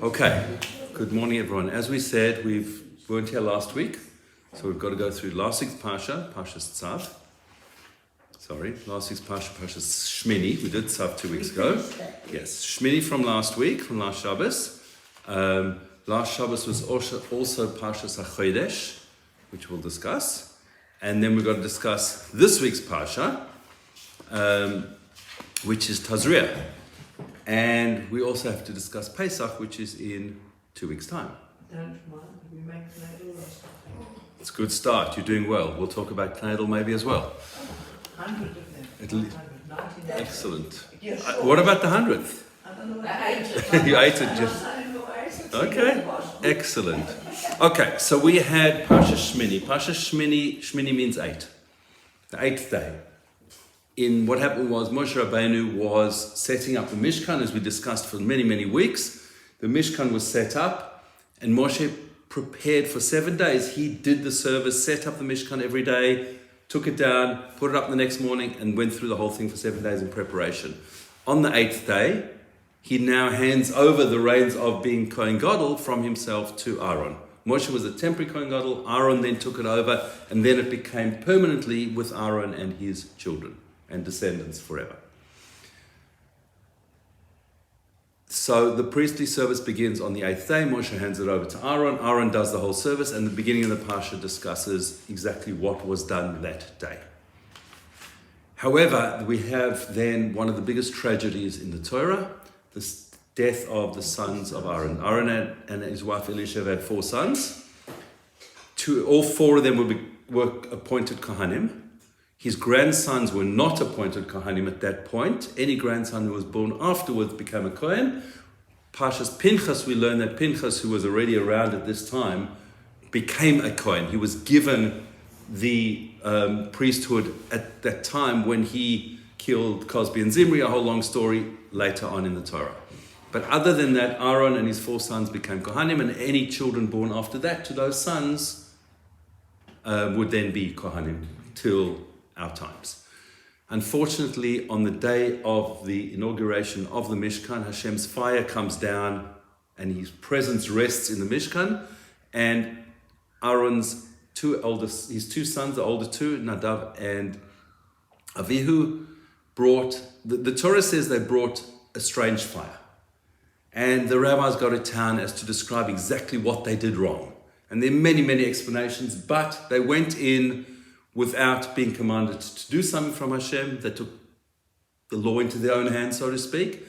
Okay, good morning everyone. As we said, we weren't here last week, so we've got to go through last week's Parsha, Parshas Tzav. Last week's Parsha, Parshas Shemini. We did Tzav 2 weeks ago. Yes, Shemini from last week, from last Shabbos. Last Shabbos was also Parshas Hachodesh, which we'll discuss. And then we've got to discuss this week's Parsha, which is Tazria. And we also have to discuss Pesach, which is in 2 weeks' time. Don't mind, we make Knedel or something. It's a good start, you're doing well. We'll talk about Knedel maybe as well. 100 of them. Excellent. Yeah, sure. What about the 100th? I don't know. I ate it. You ate it just... Okay, excellent. Okay, so we had Parshas Shemini. Parshas Shemini means 8. The 8th day. In what happened was Moshe Rabbeinu was setting up the Mishkan, as we discussed for many, many weeks. The Mishkan was set up, and Moshe prepared for 7 days. He did the service, set up the Mishkan every day, took it down, put it up the next morning, and went through the whole thing for 7 days in preparation. On the 8th day, he now hands over the reins of being Kohen Gadol from himself to Aaron. Moshe was a temporary Kohen Gadol, Aaron then took it over, and then it became permanently with Aaron and his children and descendants forever. So the priestly service begins on the 8th day. Moshe hands it over to Aaron. Aaron does the whole service, and the beginning of the Parsha discusses exactly what was done that day. However, we have then one of the biggest tragedies in the Torah, the death of the sons of Aaron. Aaron and his wife Elisheva had 4 sons. All 4 of them were appointed Kohanim. His grandsons were not appointed Kohanim at that point. Any grandson who was born afterwards became a Kohen. Parshas Pinchas, we learn that Pinchas, who was already around at this time, became a Kohen. He was given the priesthood at that time when he killed Cosby and Zimri, a whole long story later on in the Torah. But other than that, Aaron and his 4 sons became Kohanim, and any children born after that to those sons would then be Kohanim till our times. Unfortunately, on the day of the inauguration of the Mishkan, Hashem's fire comes down and his presence rests in the Mishkan, and Aaron's his 2 sons, the older 2, Nadav and Avihu, brought, the Torah says they brought a strange fire. And the rabbis got a town as to describe exactly what they did wrong. And there are many, many explanations, but they went in without being commanded to do something from Hashem. They took the law into their own hands, so to speak,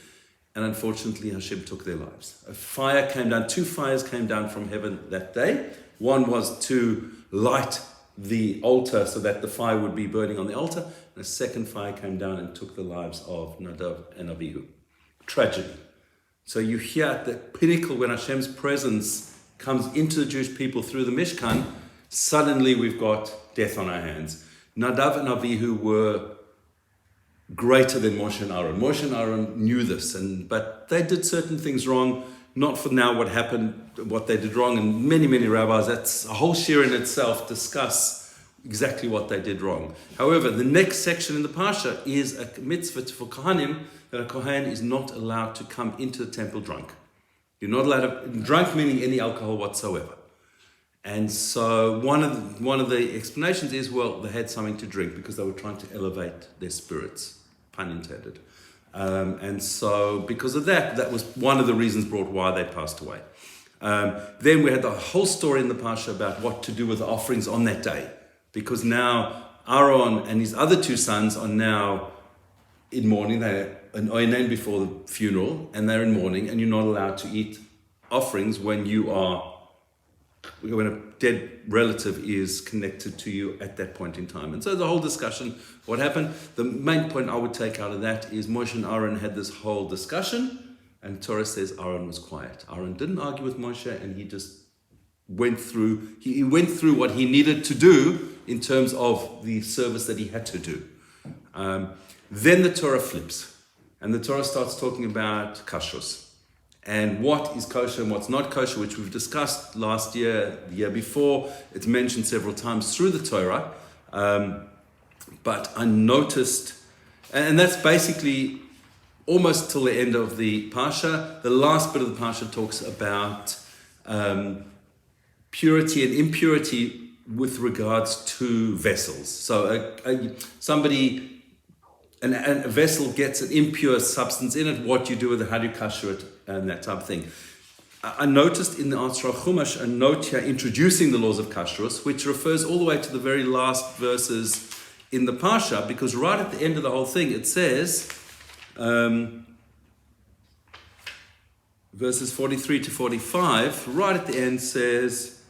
and unfortunately Hashem took their lives. A fire came down, 2 fires came down from heaven that day. One was to light the altar so that the fire would be burning on the altar, and a second fire came down and took the lives of Nadav and Avihu. Tragedy. So you hear at the pinnacle when Hashem's presence comes into the Jewish people through the Mishkan, suddenly we've got death on our hands. Nadav and Avihu were greater than Moshe and Aaron. Moshe and Aaron knew this, but they did certain things wrong. Not for now what happened, what they did wrong, and many, many rabbis, that's a whole shir in itself, discuss exactly what they did wrong. However, the next section in the Parsha is a mitzvah for Kohanim, that a Kohen is not allowed to come into the temple drunk. You're not allowed to, drunk meaning any alcohol whatsoever. And so one of the explanations is, well, they had something to drink because they were trying to elevate their spirits, pun intended. And so because of that was one of the reasons brought why they passed away. Then we had the whole story in the Parsha about what to do with the offerings on that day. Because now Aaron and his other 2 sons are now in mourning. They're an oinen before the funeral, and they're in mourning, and you're not allowed to eat offerings when a dead relative is connected to you at that point in time. And so the whole discussion, what happened, the main point I would take out of that is Moshe and Aaron had this whole discussion, and Torah says Aaron was quiet. Aaron didn't argue with Moshe, and he just went through what he needed to do in terms of the service that he had to do. Then the Torah flips, and the Torah starts talking about kashrus. And what is kosher and what's not kosher, which we've discussed last year, the year before. It's mentioned several times through the Torah. But I noticed, and that's basically almost till the end of the Parsha. The last bit of the Parsha talks about purity and impurity with regards to vessels. So a vessel gets an impure substance in it, what you do with it, how do you kasher it, and that type of thing. I noticed in the Ansar Chumash a note here introducing the laws of kashrus, which refers all the way to the very last verses in the Parsha, because right at the end of the whole thing it says, verses 43 to 45, right at the end says,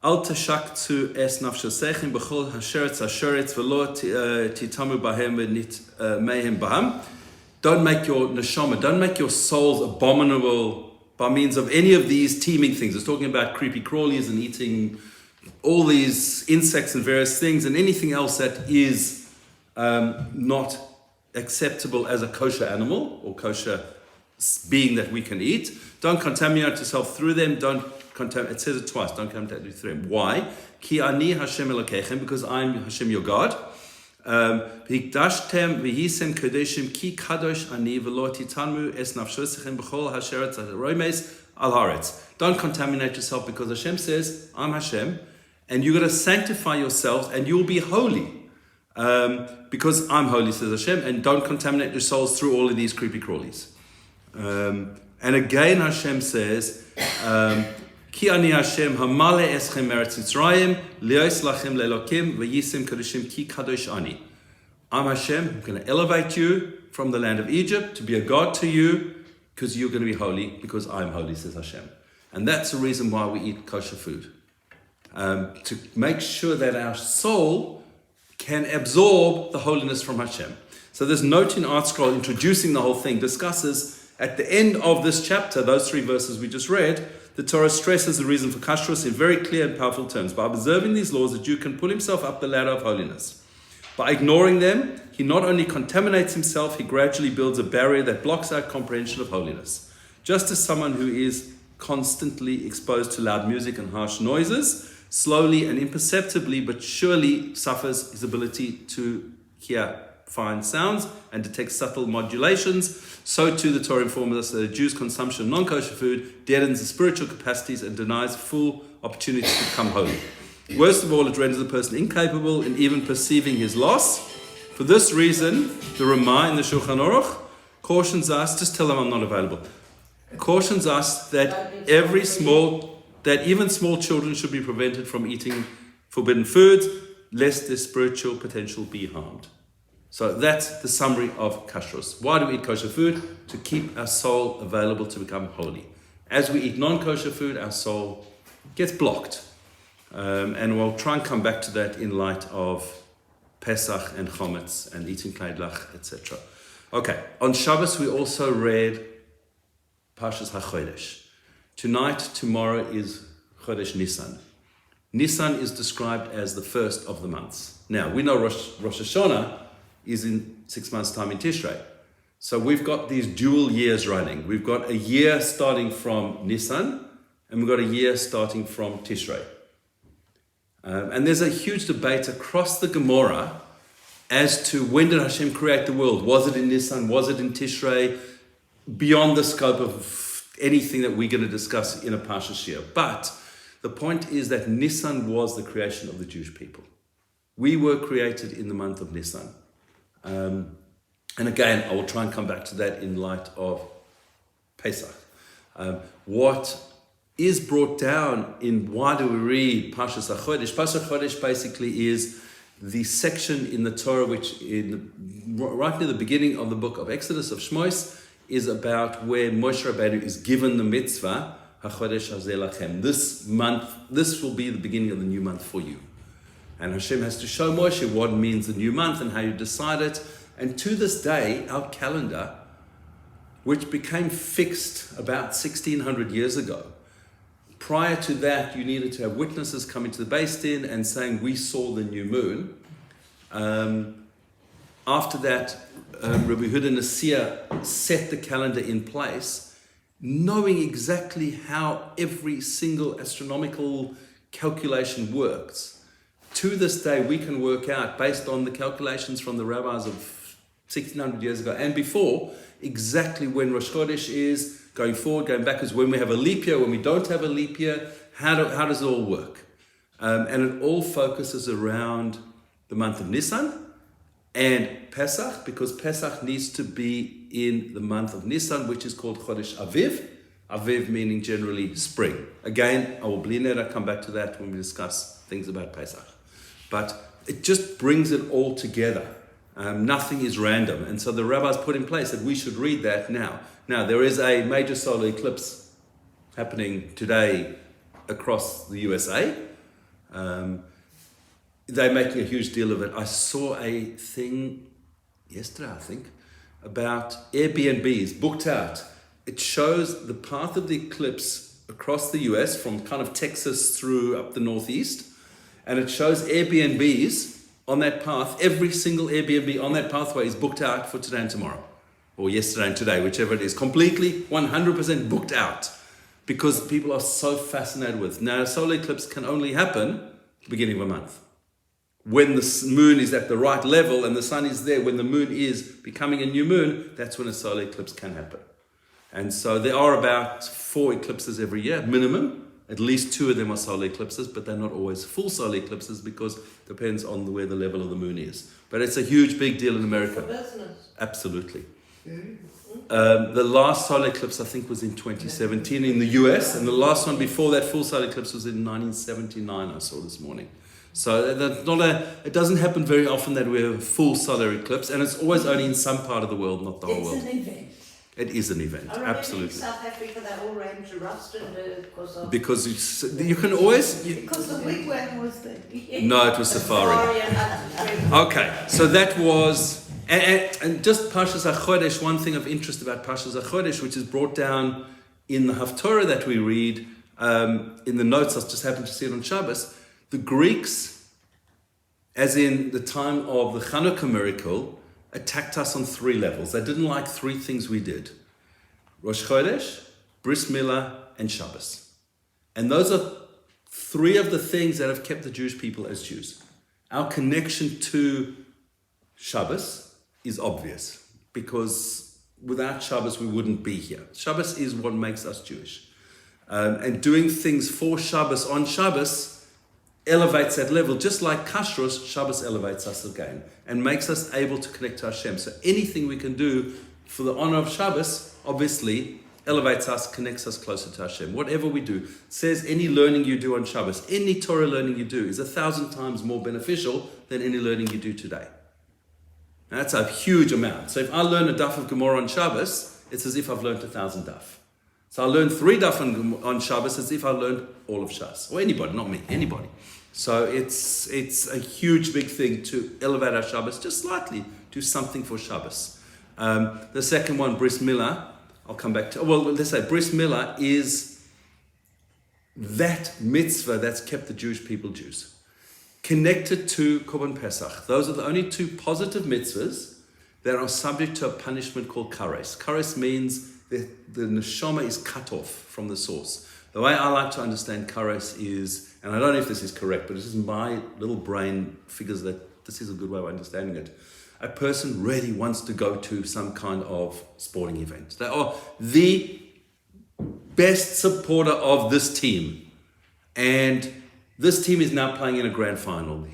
Al tashaktu es nafshosechem b'chol hasheretz v'lo titamu bahem v'nit mehem baham. Don't make your neshama, don't make your souls abominable by means of any of these teeming things. It's talking about creepy crawlies and eating all these insects and various things and anything else that is not acceptable as a kosher animal or kosher being that we can eat. Don't contaminate yourself through them. It says it twice. Don't contaminate through them. Why? Ki ani Hashem Elokechem, because I'm Hashem your God. Hikdashtem v'hisem kodeshim ki kadosh ani v'lo titanmu es nafshosechem b'chol hasheret roimes al haaretz. Don't contaminate yourself, because Hashem says, I'm Hashem, and you're going to sanctify yourselves and you'll be holy. Because I'm holy, says Hashem, and don't contaminate your souls through all of these creepy crawlies. And again Hashem says, Ki ani Hashem hamale eschem eretz Mitzrayim lios lachem lelokim v'yisim kodeshim ki kadosh ani. I'm Hashem, I'm going to elevate you from the land of Egypt to be a God to you, because you're going to be holy, because I'm holy, says Hashem. And that's the reason why we eat kosher food. To make sure that our soul can absorb the holiness from Hashem. So this note in Art Scroll introducing the whole thing discusses, at the end of this chapter, those 3 verses we just read, the Torah stresses the reason for kashrus in very clear and powerful terms. By observing these laws, a Jew can pull himself up the ladder of holiness. By ignoring them, he not only contaminates himself, he gradually builds a barrier that blocks our comprehension of holiness. Just as someone who is constantly exposed to loud music and harsh noises, slowly and imperceptibly but surely suffers his ability to hear fine sounds and detect subtle modulations, so too the Torah informs us that a Jew's consumption of non-kosher food deadens his spiritual capacities and denies full opportunity to become holy. Worst of all, it renders the person incapable in even perceiving his loss. For this reason, the Ramah in the Shulchan Aruch cautions us, just tell them I'm not available, cautions us that even small children should be prevented from eating forbidden foods, lest their spiritual potential be harmed. So that's the summary of kashrus. Why do we eat kosher food? To keep our soul available to become holy. As we eat non-kosher food, our soul gets blocked. And we'll try and come back to that in light of Pesach and Chometz and eating kleidlach, etc. Okay, on Shabbos we also read Parshas Hachodesh. Tomorrow is Chodesh Nisan. Nisan is described as the first of the months. Now, we know Rosh Hashanah is in 6 months' time in Tishrei. So we've got these dual years running. We've got a year starting from Nisan, and we've got a year starting from Tishrei. And there's a huge debate across the Gemara as to when did Hashem create the world? Was it in Nisan? Was it in Tishrei? Beyond the scope of anything that we're going to discuss in a Parsha Shir. But the point is that Nisan was the creation of the Jewish people. We were created in the month of Nisan. And again, I will try and come back to that in light of Pesach. What is brought down in why do we read Parshas Hachodesh? Parshas Hachodesh basically is the section in the Torah which, right near the beginning of the book of Exodus, of Shmos, is about where Moshe Rabbeinu is given the mitzvah, Hachodesh Hazeh Lachem. This month, this will be the beginning of the new month for you. And Hashem has to show Moshe what means the new month and how you decide it. And to this day, our calendar, which became fixed about 1600 years ago, prior to that, you needed to have witnesses coming to the Beis Din and saying, we saw the new moon. After that, Rabbi Yehuda Nasir set the calendar in place, knowing exactly how every single astronomical calculation works. to this day, we can work out, based on the calculations from the rabbis of 1600 years ago and before, exactly when Rosh Chodesh is, going forward, going backwards, when we have a leap year, when we don't have a leap year, how does it all work? And it all focuses around the month of Nisan and Pesach, because Pesach needs to be in the month of Nisan, which is called Chodesh Aviv. Aviv meaning generally spring. Again, I will come back to that when we discuss things about Pesach. But it just brings it all together. Nothing is random. And so the rabbis put in place that we should read that now. Now, there is a major solar eclipse happening today across the USA. They're making a huge deal of it. I saw a thing yesterday, I think, about Airbnbs booked out. It shows the path of the eclipse across the US from kind of Texas through up the Northeast. And it shows Airbnbs on that path. Every single Airbnb on that pathway is booked out for today and tomorrow. Or yesterday and today, whichever it is. Completely, 100% booked out. Because people are so fascinated with. Now, a solar eclipse can only happen at the beginning of a month. When the moon is at the right level and the sun is there, when the moon is becoming a new moon, that's when a solar eclipse can happen. And so there are about 4 eclipses every year, minimum. At least 2 of them are solar eclipses, but they're not always full solar eclipses because it depends on where the level of the moon is. But it's a huge, big deal in America. For business. Absolutely. The last solar eclipse, I think, was in 2017 in the US, and the last one before that full solar eclipse was in 1979, I saw this morning. So it doesn't happen very often that we have a full solar eclipse, and it's always only in some part of the world, not the whole world. It's an event. It is an event, I remember absolutely. in South Africa they all ran to rust Because you can always... because the wigwam was there. No, it was safari. Okay, so that was... And just Parshas Hachodesh, one thing of interest about Parshas Hachodesh, which is brought down in the Haftorah that we read, in the notes, I just happened to see it on Shabbos, the Greeks, as in the time of the Hanukkah miracle, attacked us on 3 levels. They didn't like 3 things we did. Rosh Chodesh, Bris Milah, and Shabbos. And those are 3 of the things that have kept the Jewish people as Jews. Our connection to Shabbos is obvious, because without Shabbos we wouldn't be here. Shabbos is what makes us Jewish. And doing things for Shabbos on Shabbos elevates that level, just like Kashrus, Shabbos elevates us again and makes us able to connect to Hashem. So anything we can do for the honor of Shabbos, obviously, elevates us, connects us closer to Hashem. Whatever we do, it says any learning you do on Shabbos, any Torah learning you do is 1,000 times more beneficial than any learning you do today. Now, that's a huge amount. So if I learn a daf of Gemara on Shabbos, it's as if I've learned 1,000 daf. So I learned 3 daf on Shabbos as if I learned all of Shas. Or anybody, not me, anybody. So it's a huge, big thing to elevate our Shabbos just slightly, do something for Shabbos. The second one, Bris Milah, I'll come back to. Well, let's say Bris Milah is that mitzvah that's kept the Jewish people Jews. Connected to Korban Pesach. Those are the only 2 positive mitzvahs that are subject to a punishment called kares. Kares means that the neshama is cut off from the source. The way I like to understand kares is, and I don't know if this is correct, but this is my little brain figures that this is a good way of understanding it. A person really wants to go to some kind of sporting event. They are the best supporter of this team. And this team is now playing in a grand final,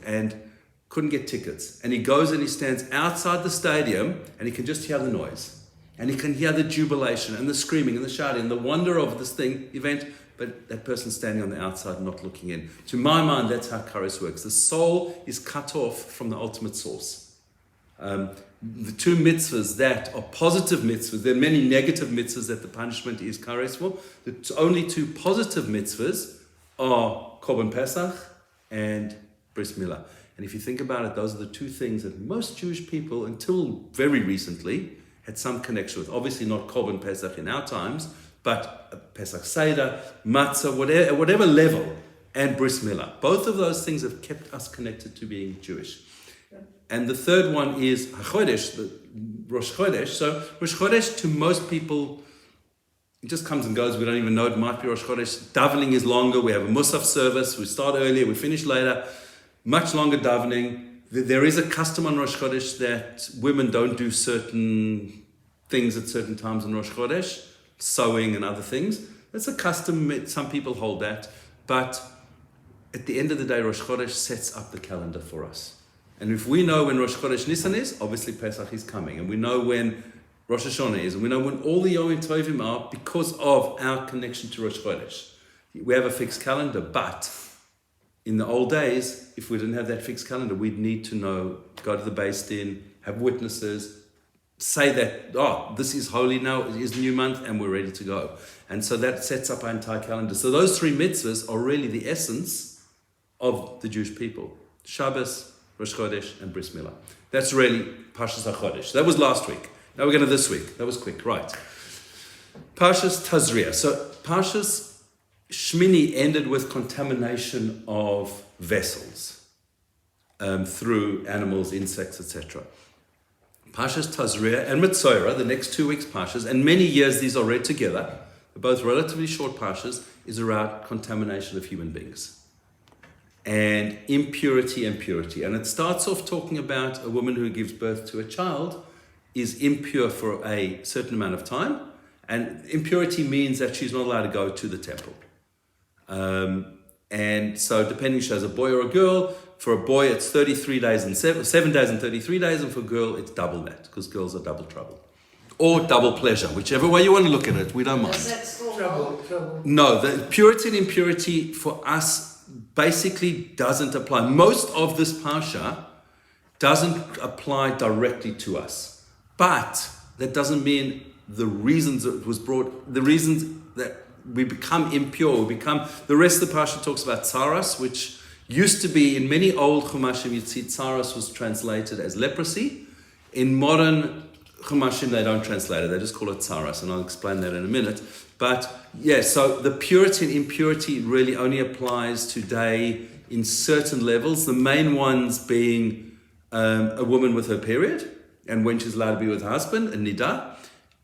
and couldn't get tickets. And he goes and he stands outside the stadium and he can just hear the noise. And he can hear the jubilation and the screaming and the shouting and the wonder of this event, but that person's standing on the outside not looking in. To my mind, that's how kares works. The soul is cut off from the ultimate source. The 2 mitzvahs that are positive mitzvahs, there are many negative mitzvahs that the punishment is kares for. The only 2 positive mitzvahs are Korban Pesach and Bris Milah. And if you think about it, those are the 2 things that most Jewish people, until very recently, had some connection with. Obviously not Korban Pesach in our times, but Pesach Seder, Matzah, whatever level, and Bris Milah. Both of those things have kept us connected to being Jewish. And the third one is Hachodesh, the Rosh Chodesh. So Rosh Chodesh to most people it just comes and goes. We don't even know it might be Rosh Chodesh. Davening is longer. We have a Musaf service. We start earlier, we finish later. Much longer davening. There is a custom on Rosh Chodesh that women don't do certain things at certain times in Rosh Chodesh, sewing and other things. That's a custom. Some people hold that. But at the end of the day, Rosh Chodesh sets up the calendar for us. And if we know when Rosh Chodesh Nisan is, obviously Pesach is coming. And we know when Rosh Hashanah is. And we know when all the Yom Tovim are because of our connection to Rosh Chodesh. We have a fixed calendar. But in the old days, if we didn't have that fixed calendar, we'd need to know, go to the Beis Din, have witnesses, say that, this is holy now, it is new month, and we're ready to go. And so that sets up our entire calendar. So those three mitzvahs are really the essence of the Jewish people. Shabbos, Rosh Chodesh, and Bris Milah. That's really Parshas Hachodesh. That was last week. Now we're going to this week. That was quick, right. Parshas Tazria. So Parshas Shemini ended with contamination of vessels through animals, insects, etc. Parshas Tazria and Mitzorah, the next 2 weeks Parshas, and many years these are read together, both relatively short Parshas, is around contamination of human beings and impurity and purity. And it starts off talking about a woman who gives birth to a child is impure for a certain amount of time, and impurity means that she's not allowed to go to the temple. And so depending if she has a boy or a girl, for a boy it's 33 days and 7 days and 33 days, and for a girl it's double that, because girls are double trouble. Or double pleasure, whichever way you want to look at it, we don't mind. Trouble. No, the purity and impurity for us basically doesn't apply. Most of this parsha doesn't apply directly to us. But that doesn't mean the reasons it was brought, the reasons that we become impure, the rest of the parsha talks about tsaras, which used to be in many old chumashim, you'd see tsaras was translated as leprosy. In modern chumashim, they don't translate it, they just call it tsaras, and I'll explain that in a minute. But yeah, so the purity and impurity really only applies today in certain levels, the main ones being a woman with her period, and when she's allowed to be with her husband, a nidah,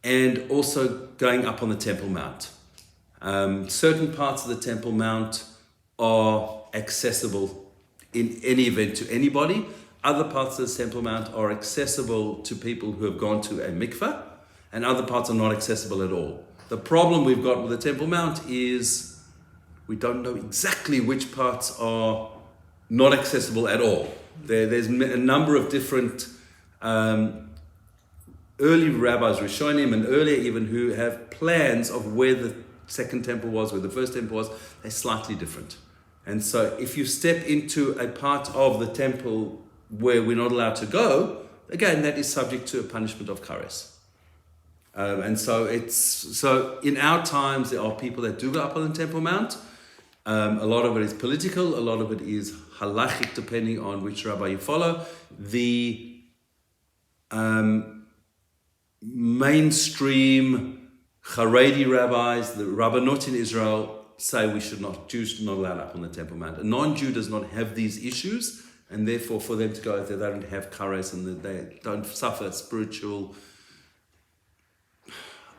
and also going up on the Temple Mount. Certain parts of the Temple Mount are accessible in any event to anybody. Other parts of the Temple Mount are accessible to people who have gone to a mikveh, and other parts are not accessible at all. The problem we've got with the Temple Mount is we don't know exactly which parts are not accessible at all. There's a number of different early rabbis, Rishonim, and earlier even, who have plans of where the second temple was, where the first temple was. They're slightly different. And so if you step into a part of the temple where we're not allowed to go, again, that is subject to a punishment of kares. And so in our times, there are people that do go up on the Temple Mount. A lot of it is political, a lot of it is halachic, depending on which rabbi you follow. The mainstream Haredi rabbis, the rabbanot in Israel, say Jews should not allowed up on the Temple Mount. A non-Jew does not have these issues, and therefore for them to go there, they don't have kares, and they don't suffer spiritual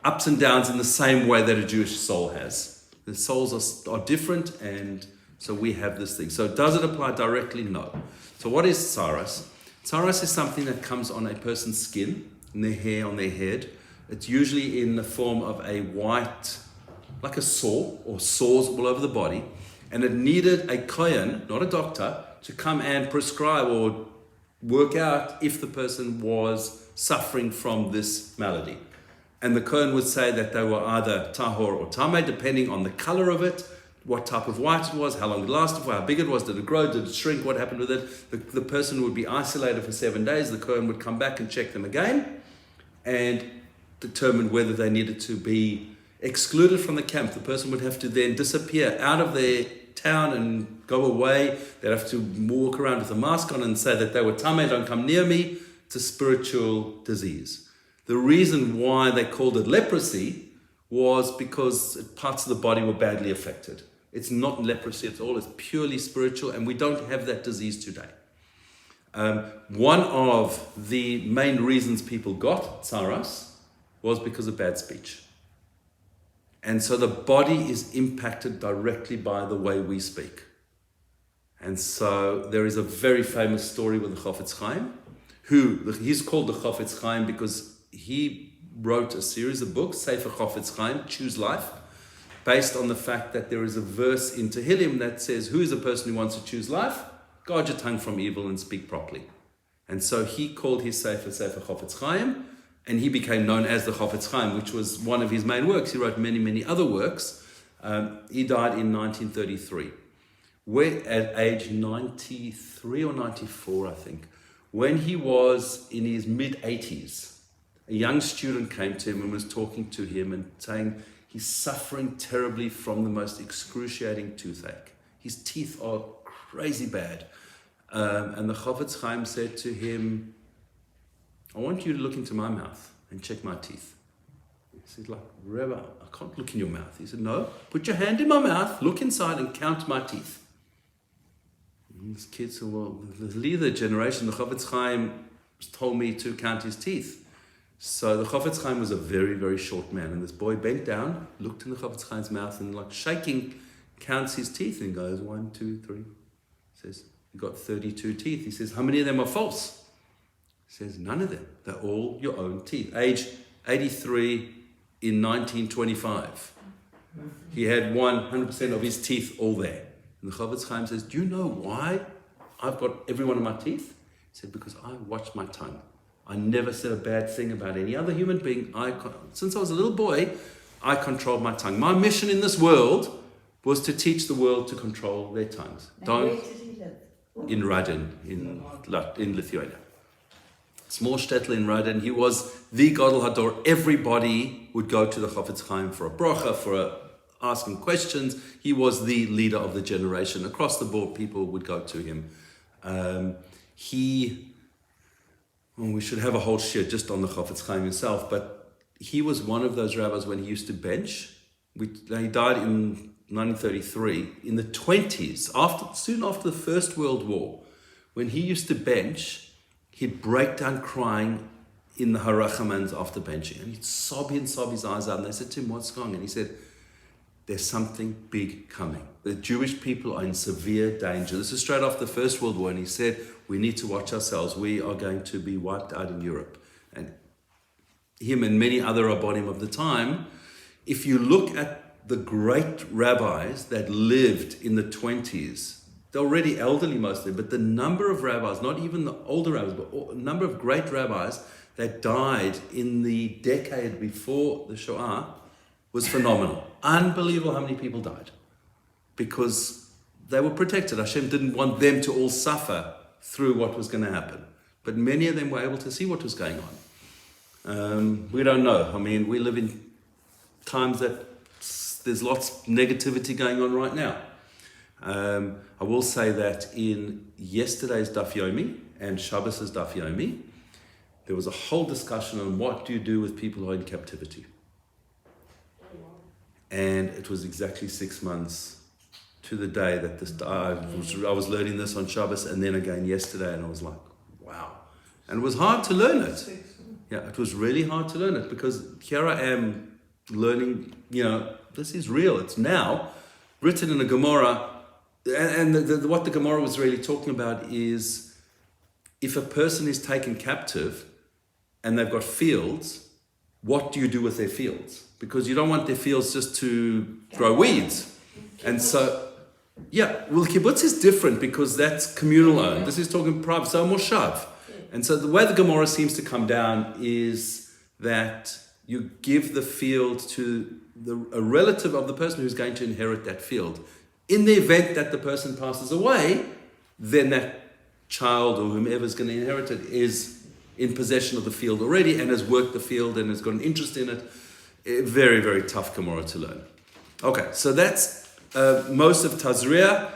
ups and downs in the same way that a Jewish soul has. The souls are different, and so we have this thing. So does it apply directly? No. So what is tsaras? Tsaras is something that comes on a person's skin, in their hair, on their head. It's usually in the form of a white, like a sore, or sores all over the body. And it needed a kohen, not a doctor, to come and prescribe or work out if the person was suffering from this malady. And the Kohen would say that they were either tahor or tameh, depending on the color of it, what type of white it was, how long it lasted for, how big it was, did it grow, did it shrink, what happened with it. The person would be isolated for 7 days. The Kohen would come back and check them again and determine whether they needed to be excluded from the camp. The person would have to then disappear out of their town and go away. They'd have to walk around with a mask on and say that they were tameh, don't come near me. It's a spiritual disease. The reason why they called it leprosy was because parts of the body were badly affected. It's not leprosy at all, it's purely spiritual, and we don't have that disease today. One of the main reasons people got tsaras was because of bad speech. And so the body is impacted directly by the way we speak. And so there is a very famous story with the Chofetz Chaim, he's called the Chofetz Chaim because he wrote a series of books, Sefer Chofetz Chaim, Choose Life, based on the fact that there is a verse in Tehillim that says, who is a person who wants to choose life? Guard your tongue from evil and speak properly. And so he called his Sefer Chofetz Chaim, and he became known as the Chofetz Chaim, which was one of his main works. He wrote many, many other works. He died in 1933. At age 93 or 94, I think, when he was in his mid-80s, a young student came to him and was talking to him and saying he's suffering terribly from the most excruciating toothache. His teeth are crazy bad. And the Chofetz Chaim said to him, I want you to look into my mouth and check my teeth. He said, like, Rebbe, I can't look in your mouth. He said, no, put your hand in my mouth, look inside and count my teeth. And this kid said, well, the leader generation, the Chofetz Chaim, told me to count his teeth. So the Chofetz Chaim was a very, very short man. And this boy bent down, looked in the Chofetz Chaim's mouth and like shaking, counts his teeth and goes, 1, 2, 3. Says, you got 32 teeth. He says, how many of them are false? He says, none of them. They're all your own teeth. Age 83 in 1925. He had 100% of his teeth all there. And the Chofetz Chaim says, do you know why I've got every one of my teeth? He said, because I watch my tongue. I never said a bad thing about any other human being. Since I was a little boy, I controlled my tongue. My mission in this world was to teach the world to control their tongues. Where did he live? In Radin, in Lithuania. Small shtetl in Radin. He was the Gadol Hador. Everybody would go to the Chofetz Chaim for a bracha, asking questions. He was the leader of the generation. Across the board, people would go to him. We should have a whole shir just on the Chofetz Chaim himself, but he was one of those rabbis when he used to bench. He died in 1933. In the 20s, soon after the First World War, when he used to bench, he'd break down crying in the harachamans after benching. And he'd sob his eyes out. And they said to him, what's wrong? And he said, there's something big coming. The Jewish people are in severe danger. This is straight after the First World War. And he said, we need to watch ourselves. We are going to be wiped out in Europe. And him and many other rabbonim of the time, if you look at the great rabbis that lived in the 20s, they're already elderly most of them, but the number of rabbis, not even the older rabbis, but a number of great rabbis that died in the decade before the Shoah was phenomenal. Unbelievable how many people died because they were protected. Hashem didn't want them to all suffer through what was going to happen. But many of them were able to see what was going on. We don't know. I mean, we live in times that there's lots of negativity going on right now. I will say that in yesterday's Daf Yomi and Shabbos's Daf Yomi, there was a whole discussion on what do you do with people who are in captivity. And it was exactly 6 months to the day that this. I was learning this on Shabbos and then again yesterday, and I was like, wow. And it was hard to learn it. Yeah, it was really hard to learn it because here I am learning, this is real. It's now written in a Gemara. And what the Gemara was really talking about is if a person is taken captive and they've got fields, what do you do with their fields? Because you don't want their fields just to grow weeds. And so, kibbutz is different because that's communal owned. This is talking private, so moshav. And so the way the Gemara seems to come down is that you give the field to a relative of the person who's going to inherit that field. In the event that the person passes away, then that child or whomever is going to inherit it is in possession of the field already and has worked the field and has got an interest in it. Very, very tough Gemara to learn. Okay, so that's most of Tazria.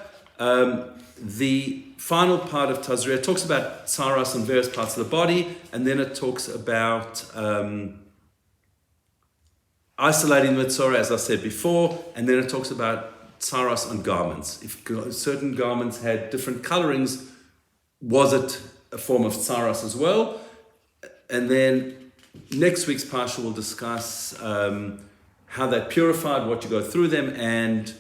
The final part of Tazria talks about tsaras on various parts of the body, and then it talks about isolating the tzara, as I said before, and then it talks about tsaras on garments. If certain garments had different colorings, was it a form of tsaras as well? And then next week's parsha will discuss how they're purified, what you go through them, and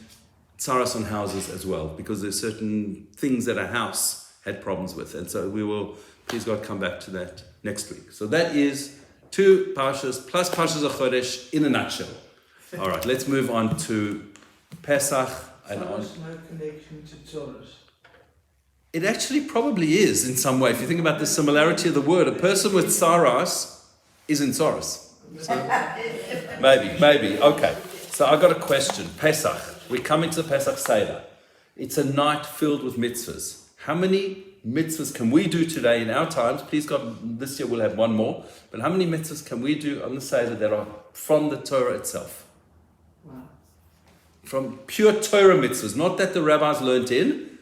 tsaras on houses as well, because there's certain things that a house had problems with. And so we will, please God, come back to that next week. So that is 2 parshas plus parshas Hachodesh in a nutshell. All right, let's move on to Pesach. And on. No connection to Taurus. It actually probably is in some way. If you think about the similarity of the word, a person with tsaras is in tsaras. So, maybe. Okay. So I got a question. Pesach. We're coming to the Pesach Seder. It's a night filled with mitzvahs. How many mitzvahs can we do today in our times? Please God, this year we'll have one more. But how many mitzvahs can we do on the Seder that are from the Torah itself? Wow. From pure Torah mitzvahs. Not that the rabbis learnt in,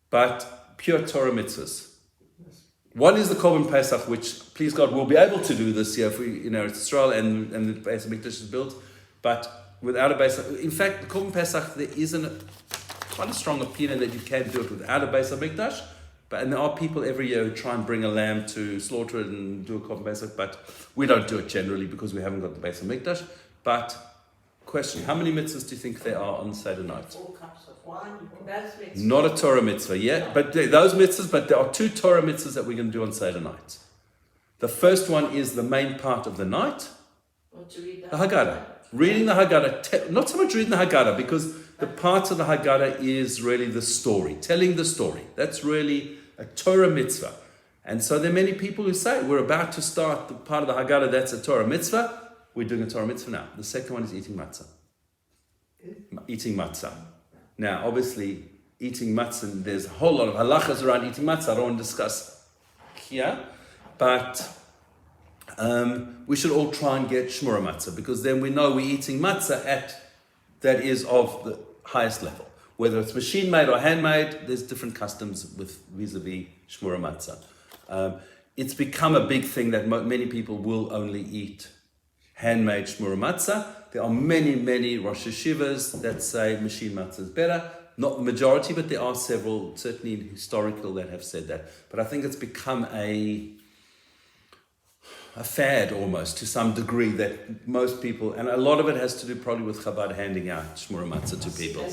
but pure Torah mitzvahs. One is the Korban Pesach, which, please God, we'll be able to do this year if we, it's Israel and the Beis HaMikdash is built. But without a Beis, in fact, the Korban Pesach, there isn't quite a strong opinion that you can do it without a Beis HaMikdash. And there are people every year who try and bring a lamb to slaughter it and do a Korban Pesach, but we don't do it generally because we haven't got the Beis HaMikdash. But question, how many mitzvahs do you think there are on Seder night? 4 cups of wine. That's mitzvah. Not a Torah mitzvah, yeah? But those mitzvahs, but there are 2 Torah mitzvahs that we're going to do on Seder night. The first one is the main part of the night, Or to read the Haggadah. Reading the Haggadah, not so much reading the Haggadah, because the part of the Haggadah is really the story, telling the story. That's really a Torah mitzvah. And so there are many people who say, we're about to start the part of the Haggadah that's a Torah mitzvah. We're doing a Torah mitzvah now. The second one is eating matzah. Eating matzah. Now, obviously, eating matzah, there's a whole lot of halachas around eating matzah. I don't want to discuss here, but we should all try and get shmura matzah, because then we know we're eating matzah that is of the highest level. Whether it's machine-made or handmade, there's different customs with vis-a-vis shmura matzah. It's become a big thing that many people will only eat handmade shmura matzah. There are many Rosh Hashivas that say machine matzah is better. Not the majority, but there are several, certainly historical, that have said that. But I think it's become a fad almost to some degree, that most people, and a lot of it has to do probably with Chabad handing out shmura matzah to people.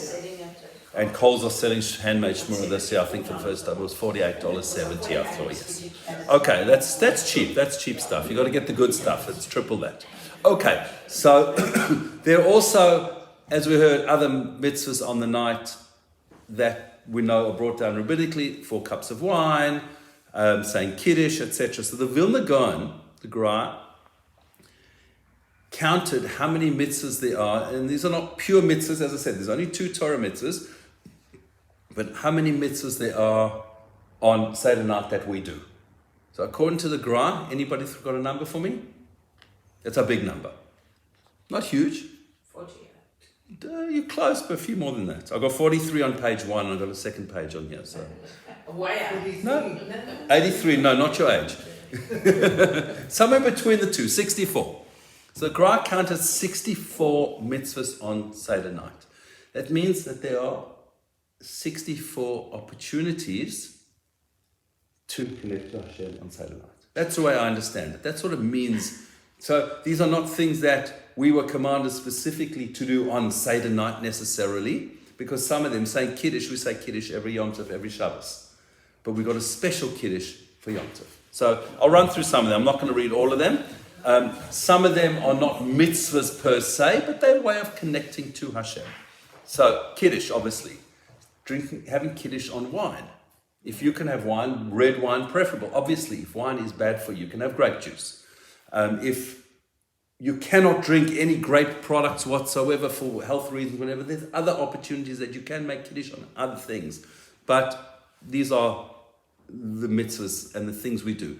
And Coles are selling handmade shmura this year. I think for the first time it was $48.70. I thought, yes. Okay, that's cheap. That's cheap stuff. You got to get the good stuff. It's triple that. Okay, so there are also, as we heard, other mitzvahs on the night that we know are brought down rabbinically: 4 cups of wine, saying Kiddush, etc. So the Vilna Gaon, the Gra, counted how many mitzvahs there are, and these are not pure mitzvahs, as I said, there's only 2 Torah mitzvahs, but how many mitzvahs there are on Seder night that we do. So according to the Gra, anybody got a number for me? That's a big number. Not huge. 48. You're close, but a few more than that. I got 43 on page 1, I've got a second page on here. So Way out. no, 83, no, not your age. Somewhere between the two, 64. So the Gra counted 64 mitzvahs on Seder night. That means that there are 64 opportunities to connect to Hashem on Seder night. That's the way I understand it. That's what it means. So these are not things that we were commanded specifically to do on Seder night necessarily, because some of them, saying Kiddush, we say Kiddush every Yom Tov, every Shabbos. But we've got a special Kiddush for Yom Tov. So I'll run through some of them. I'm not going to read all of them. Some of them are not mitzvahs per se, but they're a way of connecting to Hashem. So Kiddush, obviously. Having Kiddush on wine. If you can have wine, red wine preferable. Obviously, if wine is bad for you, you can have grape juice. If you cannot drink any grape products whatsoever for health reasons, whatever, there's other opportunities that you can make Kiddush on other things. But these are the mitzvahs and the things we do.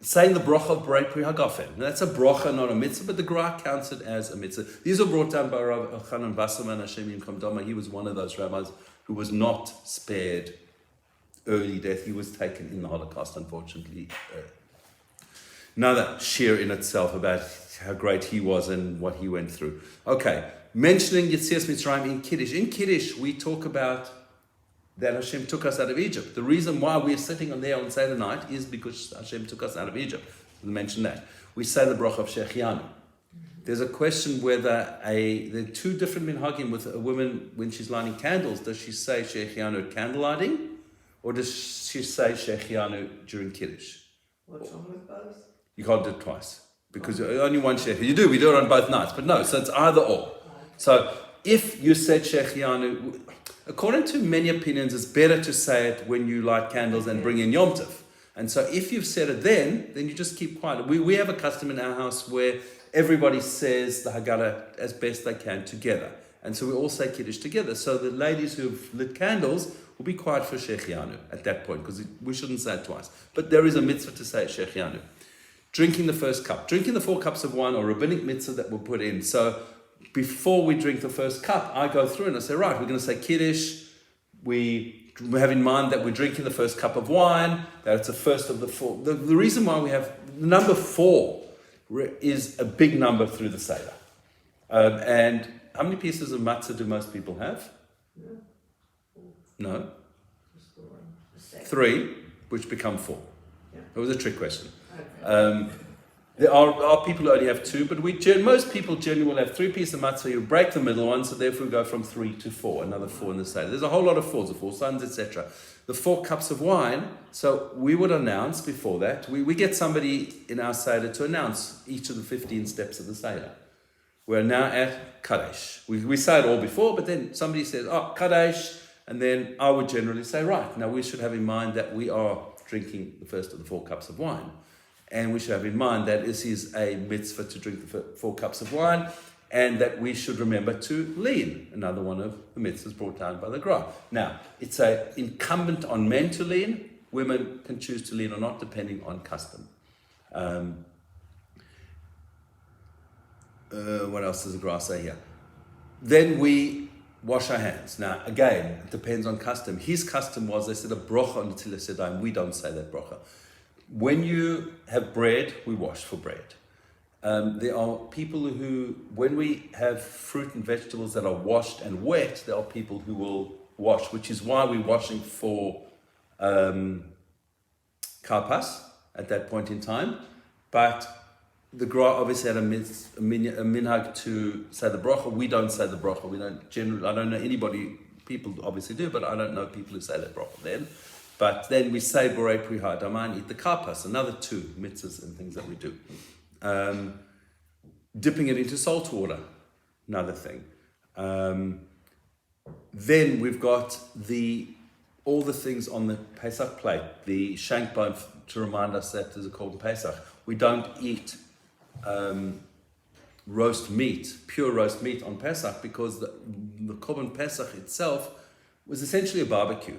Saying the bracha of Berei Pri Hagafen. That's a bracha, not a mitzvah, but the Gra counts it as a mitzvah. These are brought down by Rav Elchanan Wasserman, Hashem Yimkom Dama. He was one of those rabbis who was not spared early death. He was taken in the Holocaust, unfortunately. Another shir in itself about how great he was and what he went through. Okay, mentioning Yetzias Mitzrayim in Kiddush. In Kiddush, we talk about that Hashem took us out of Egypt. The reason why we're sitting on there on Seder night is because Hashem took us out of Egypt. We mentioned that. We say the bracha of Shechianu. There's a question whether there are two different minhagim with a woman when she's lighting candles. Does she say shechianu at candle lighting, or does she say shechianu during Kiddush? What's wrong with both? You can't do it twice because only one shechianu. We do it on both nights, but no, so it's either or. So if you said shechianu, according to many opinions, it's better to say it when you light candles and bring in Yom Tov. And so if you've said it then you just keep quiet. We have a custom in our house where everybody says the Haggadah as best they can together. And so we all say Kiddush together. So the ladies who've lit candles will be quiet for Shechianu at that point, because we shouldn't say it twice. But there is a mitzvah to say Shechianu. Drinking the first cup. Drinking the 4 cups of wine, or rabbinic mitzvah that we'll put in. So before we drink the first cup, I go through and I say, right, we're going to say Kiddush. We have in mind that we're drinking the first cup of wine, that it's the first of the 4. The reason why we have number 4 is a big number through the Seder. And how many pieces of matzah do most people have? No? 3, which become 4. It was a trick question. There are people who only have 2, but most people generally will have 3 pieces of matzah. You break the middle one, so therefore we go from 3 to 4, another 4 in the Seder. There's a whole lot of 4s, the 4 sons, etc. The 4 cups of wine, so we would announce before that. We get somebody in our Seder to announce each of the 15 steps of the Seder. We're now at Hachodesh. We say it all before, but then somebody says, Hachodesh, and then I would generally say, right, now we should have in mind that we are drinking the first of the 4 cups of wine. And we should have in mind that this is a mitzvah to drink the 4 cups of wine, and that we should remember to lean, another one of the mitzvahs brought down by the Gra. Now, it's incumbent on men to lean. Women can choose to lean or not, depending on custom. What else does the Gra say here? Then we wash our hands. Now, again, it depends on custom. His custom was, they said a brocha on the Tzilas Yadayim. We don't say that brocha. When you have bread, we wash for bread. There are people who, when we have fruit and vegetables that are washed and wet, there are people who will wash, which is why we're washing for karpas at that point in time. But the Gra obviously had a minhag to say the bracha. We don't say the bracha. We don't generally. I don't know anybody. People obviously do, but I don't know people who say that bracha then. But then we say Borei Pri Ha'adama and eat the karpas, another 2 mitzvahs and things that we do. Dipping it into salt water, another thing. Then we've got all the things on the Pesach plate, the shank bone to remind us that there's a Korban Pesach. We don't eat roast meat, pure roast meat on Pesach, because the Korban Pesach itself was essentially a barbecue.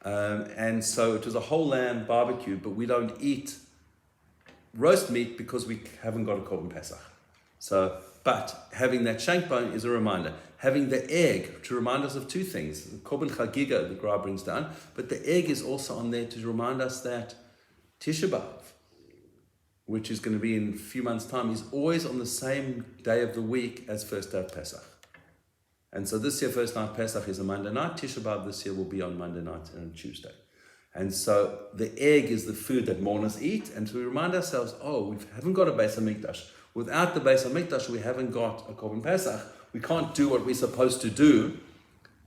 And so it was a whole lamb barbecue, but we don't eat roast meat because we haven't got a Korban Pesach. So, but having that shank bone is a reminder. Having the egg to remind us of 2 things. The Korban Chagiga, the Gra brings down, but the egg is also on there to remind us that Tisha B'Av, which is going to be in a few months' time, is always on the same day of the week as first day of Pesach. And so this year, first night Pesach is a Monday night. Tisha B'Av this year will be on Monday night and Tuesday. And so the egg is the food that mourners eat. And so we remind ourselves, we haven't got a Beis HaMikdash. Without the Beis HaMikdash, we haven't got a Korban Pesach. We can't do what we're supposed to do.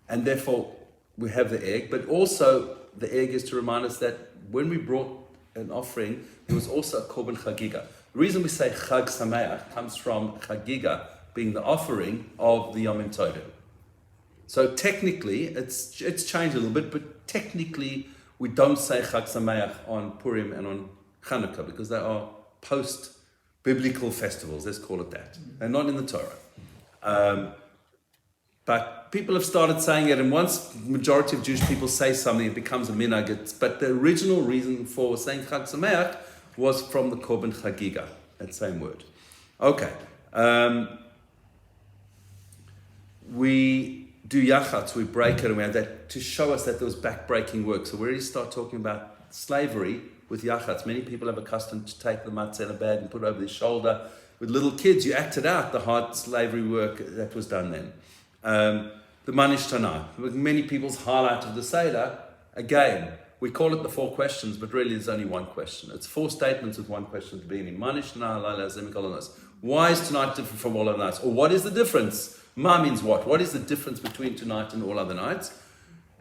And therefore, we have the egg. But also, the egg is to remind us that when we brought an offering, there was also a Korban Chagiga. The reason we say Chag Sameach comes from Chagiga being the offering of the Yom Tovim. So technically, it's changed a little bit, but technically we don't say Chag Sameach on Purim and on Chanukah because they are post-biblical festivals, let's call it that. They're not in the Torah. But people have started saying it, and once majority of Jewish people say something, it becomes a minhag. But the original reason for saying Chag Sameach was from the Korban Chagiga, that same word. Okay. We do yachatz, we break it, and we have that to show us that there was back-breaking work. So we already start talking about slavery with yachatz. Many people have a custom to take the matzah in a bag and put it over their shoulder. With little kids, you acted out the hard slavery work that was done then. The Manish Tanah, many people's highlight of the Seder, again, we call it the 4 questions, but really there's only one question. It's 4 statements with one question at the beginning. Why is tonight different from all other nights? Or what is the difference? Ma means what? What is the difference between tonight and all other nights?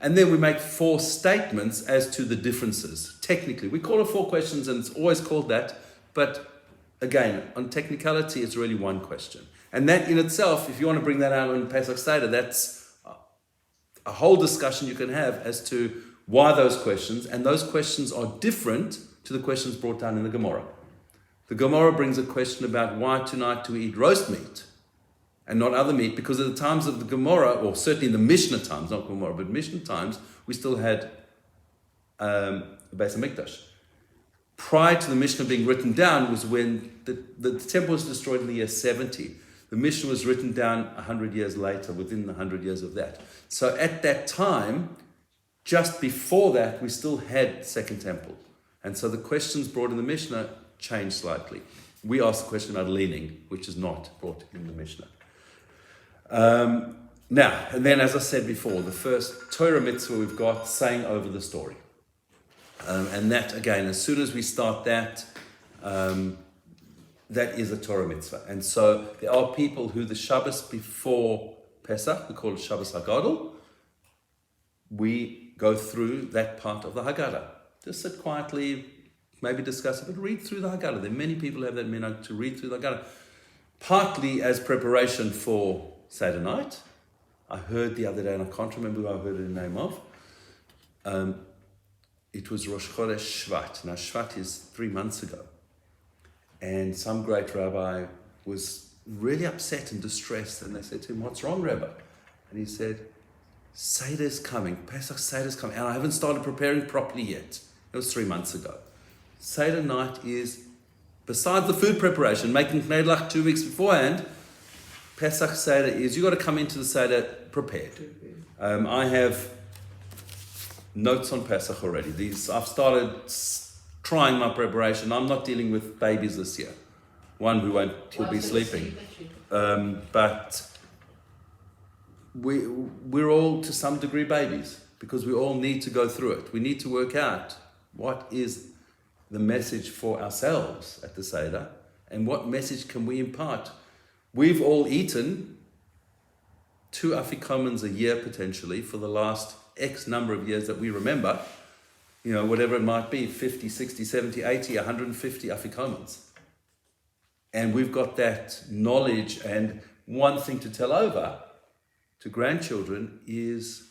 And then we make 4 statements as to the differences. Technically, we call it 4 questions, and it's always called that. But again, on technicality, it's really one question. And that in itself, if you want to bring that out on Pesach Seder, that's a whole discussion you can have as to why those questions. And those questions are different to the questions brought down in the Gemara. The Gemara brings a question about why tonight do we eat roast meat and not other meat, because at the times of the Gemara, or certainly in the Mishnah times, not Gemara, but Mishnah times, we still had the Beis HaMikdash. Prior to the Mishnah being written down was when the temple was destroyed in the year 70. The Mishnah was written down 100 years later, within the 100 years of that. So at that time, just before that, we still had Second Temple. And so the questions brought in the Mishnah changed slightly. We asked the question about leaning, which is not brought in the Mishnah. Now, and then as I said before, the first Torah mitzvah we've got, saying over the story. And that, again, as soon as we start that, that is a Torah mitzvah. And so there are people who the Shabbos before Pesach, we call it Shabbos HaGadol, we go through that part of the Haggadah. Just sit quietly, maybe discuss it, but read through the Haggadah. There are many people who have that minhag to read through the Haggadah, partly as preparation for Seder night. I heard the other day, and I can't remember who I heard the name of, it was Rosh Chodesh Shvat. Now Shvat is 3 months ago. And some great rabbi was really upset and distressed, and they said to him, "What's wrong, Rabbi?" And he said, "Seder is coming, Pesach Seder is coming, and I haven't started preparing properly yet." It was 3 months ago. Seder night is, besides the food preparation, making knedlach 2 weeks beforehand, Pesach Seder is, you've got to come into the Seder prepared. I have notes on Pesach already. I've started trying my preparation. I'm not dealing with babies this year. One who he'll be sleeping. But we're all to some degree babies, because we all need to go through it. We need to work out what is the message for ourselves at the Seder, and what message can we impart. We've all eaten 2 afikomans a year potentially for the last X number of years that we remember, whatever it might be, 50, 60, 70, 80, 150 afikomans. And we've got that knowledge, and one thing to tell over to grandchildren is,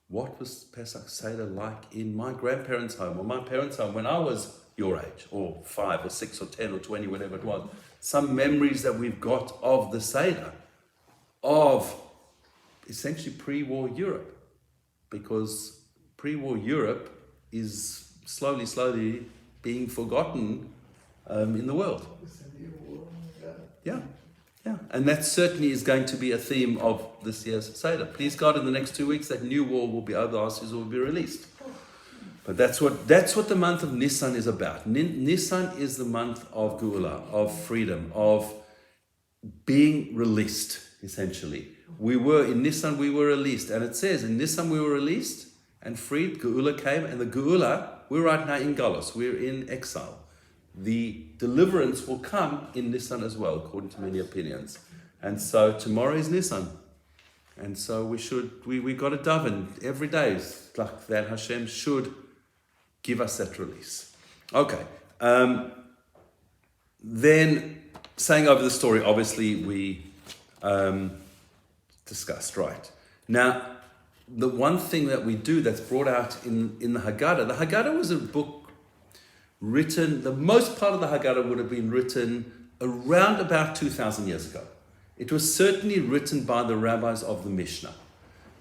what was Pesach Seder like in my grandparents' home or my parents' home when I was your age, or 5 or 6 or 10 or 20, whatever it was. Some memories that we've got of the Seder, of essentially pre-war Europe, because pre-war Europe is slowly being forgotten in the world. Yeah. And that certainly is going to be a theme of this year's Seder. Please God, in the next 2 weeks, that new war will be over, the Aussies will be released. But that's what the month of Nisan is about. Nisan is the month of Geula, of freedom, of being released, essentially. In Nisan we were released. And it says, in Nisan we were released and freed. Geula came, and the Geula, we're right now in Galus, we're in exile. The deliverance will come in Nisan as well, according to many opinions. And so tomorrow is Nisan. And so we got to daven every day, like that Hashem should give us that release. Okay. Then, saying over the story, obviously we discussed, right? Now, the one thing that we do that's brought out in the Haggadah was a book written, the most part of the Haggadah would have been written around about 2,000 years ago. It was certainly written by the rabbis of the Mishnah.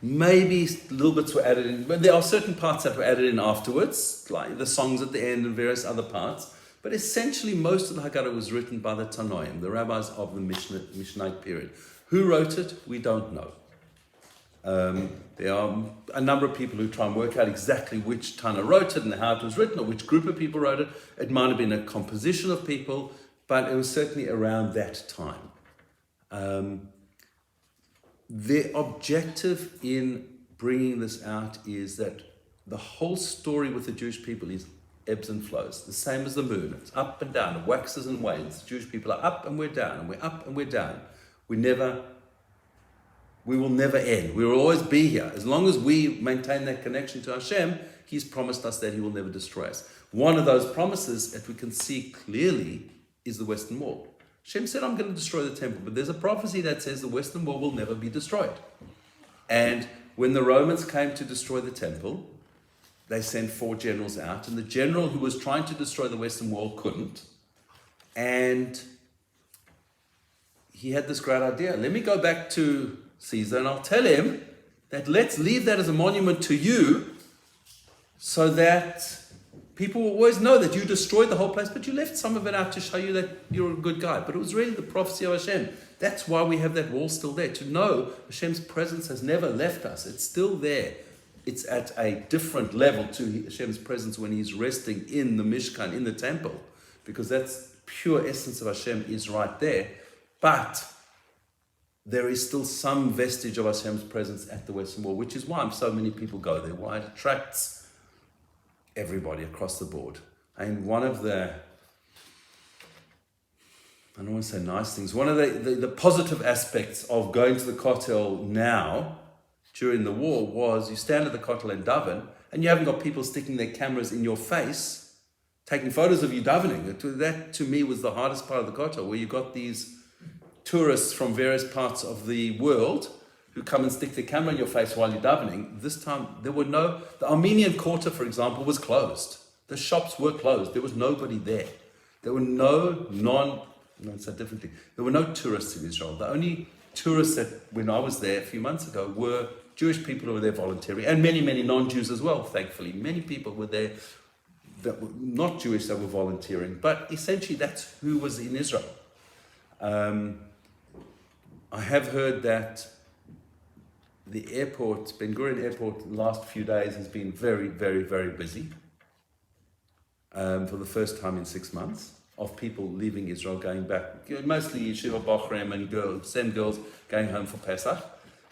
Maybe little bits were added in, but there are certain parts that were added in afterwards, like the songs at the end and various other parts. But essentially, most of the Haggadah was written by the Tanoim, the rabbis of the Mishnah period. Who wrote it? We don't know. There are a number of people who try and work out exactly which Tana wrote it and how it was written, or which group of people wrote it. It might have been a composition of people, but it was certainly around that time. The objective in bringing this out is that the whole story with the Jewish people is ebbs and flows, the same as the moon. It's up and down, it waxes and wanes. The Jewish people are up and we're down, and we're up and we're down. We will never end. We will always be here. As long as we maintain that connection to Hashem, He's promised us that He will never destroy us. One of those promises that we can see clearly is the Western Wall. Hashem said, I'm going to destroy the temple, but there's a prophecy that says the Western Wall will never be destroyed. And when the Romans came to destroy the temple, they sent 4 generals out, and the general who was trying to destroy the Western Wall couldn't. And he had this great idea. Let me go back to Caesar and I'll tell him that let's leave that as a monument to you so that people will always know that you destroyed the whole place, but you left some of it out to show you that you're a good guy. But it was really the prophecy of Hashem. That's why we have that wall still there, to know Hashem's presence has never left us. It's still there. It's at a different level to Hashem's presence when He's resting in the Mishkan, in the temple, because that's pure essence of Hashem is right there. But there is still some vestige of Hashem's presence at the Western Wall, which is why so many people go there, why it attracts everybody across the board. And one of the, I don't want to say nice things, one of the positive aspects of going to the Kotel now, during the war, was you stand at the Kotel and daven, and you haven't got people sticking their cameras in your face, taking photos of you davening. That, to me, was the hardest part of the Kotel, where you got these tourists from various parts of the world who come and stick their camera in your face while you're davening. This time, the Armenian quarter, for example, was closed. The shops were closed. There was nobody there. There were no tourists in Israel. The only tourists that, when I was there a few months ago, were Jewish people who were there volunteering, and many, many non-Jews as well, thankfully. Many people were there that were not Jewish that were volunteering, but essentially that's who was in Israel. I have heard that the airport, Ben Gurion Airport, the last few days has been very, very, very busy for the first time in 6 months, of people leaving Israel, going back, mostly Yeshiva Bochrem and girls going home for Pesach.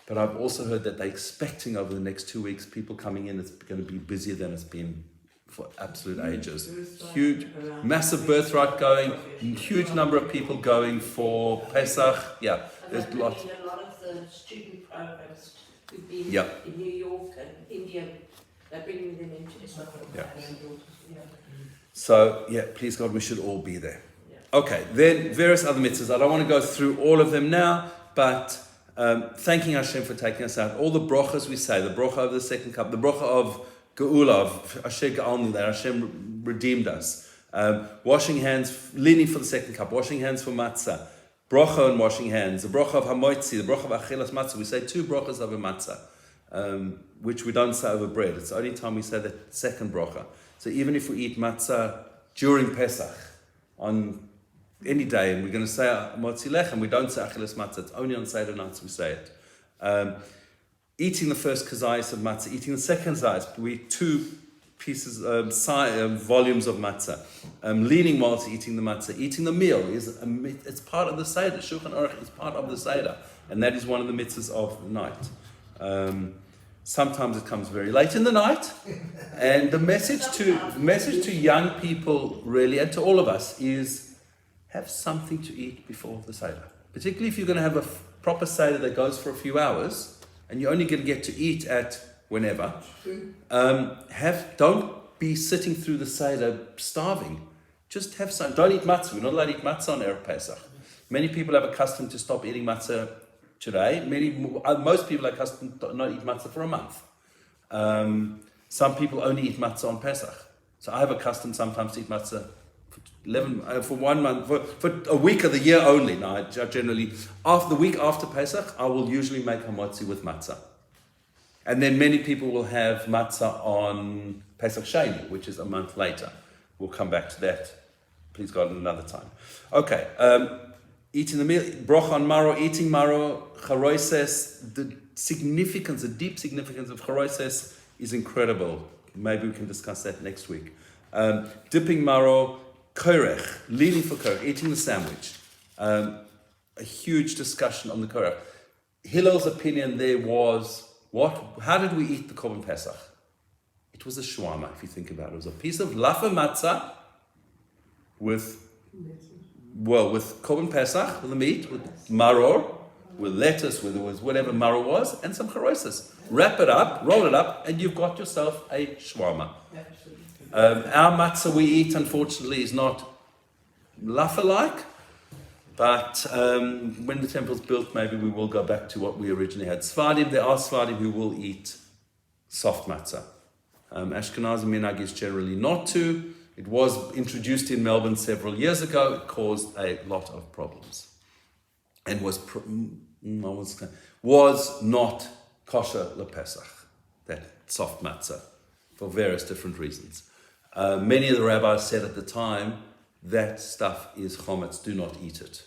But I've also heard that they're expecting over the next 2 weeks, people coming in, it's going to be busier than it's been for absolute ages. Huge, massive birthright going, huge number of people going for Pesach. Yeah, there's a lots. lot of the student programs who've been Yeah. in New York and India, they're bringing them into Israel. Yeah. So, yeah, please God, we should all be there. Okay, then various other mitzvahs. I don't want to go through all of them now, but thanking Hashem for taking us out. All the brochas we say, the brocha of the second cup, the brocha of Geula, of Asher Ga'alnu, that Hashem redeemed us. Washing hands, leaning for the second cup, washing hands for matzah, brocha and washing hands, the brocha of Hamoitzi, the brocha of Achilas matzah. We say 2 brochas over matzah, which we don't say over bread. It's the only time we say that second brocha. So even if we eat matzah during Pesach, on any day, and we're going to say Motzi Lechem, we don't say Achilas matzah, it's only on Seder nights we say it. Eating the first kazayas of matzah, eating the second kazayas, we eat 2 pieces, volumes of matzah. Leaning whilst eating the matzah, eating the meal, it's part of the Seder. Shulchan Aruch is part of the Seder, and that is one of the mitzvahs of the night. Sometimes it comes very late in the night, and the message to young people, really, and to all of us, is have something to eat before the Seder. Particularly if you're going to have a proper Seder that goes for a few hours, and you're only going to get to eat at whenever. Don't be sitting through the Seder starving. Just have some. Don't eat matzah. We're not allowed to eat matzah on Erev Pesach. Many people have a custom to stop eating matzah today. Most people are accustomed to not eat matzah for a month. Some people only eat matzah on Pesach. So I have a custom sometimes to eat matzah for 1 month, for a week of the year only. Now, I generally, after the week after Pesach, I will usually make hamotzi with matzah. And then many people will have matzah on Pesach Sheni, which is a month later. We'll come back to that, please God, another time. Okay, eating the meal, broch on maro, eating maro, charoises, the deep significance of charoises is incredible. Maybe we can discuss that next week. Dipping maro, korech, leaning for korech, eating the sandwich. A huge discussion on the korech. Hillel's opinion there was, how did we eat the Korban Pesach? was a shawarma, if you think about it. It was a piece of lafa matzah with korban pesach, with the meat, with maror, with lettuce, with whatever maror was, and some charosis. Wrap it up, roll it up, and you've got yourself a shawarma. Our matzah we eat, unfortunately, is not lafa-like, but when the temple's built, maybe we will go back to what we originally had. Sfadim, there are Sfadim who will eat soft matzah. Ashkenazi minhag is generally not to. It was introduced in Melbourne several years ago. It caused a lot of problems and was not kosher lepesach, that soft matzah, for various different reasons. Many of the rabbis said at the time, that stuff is chometz, do not eat it.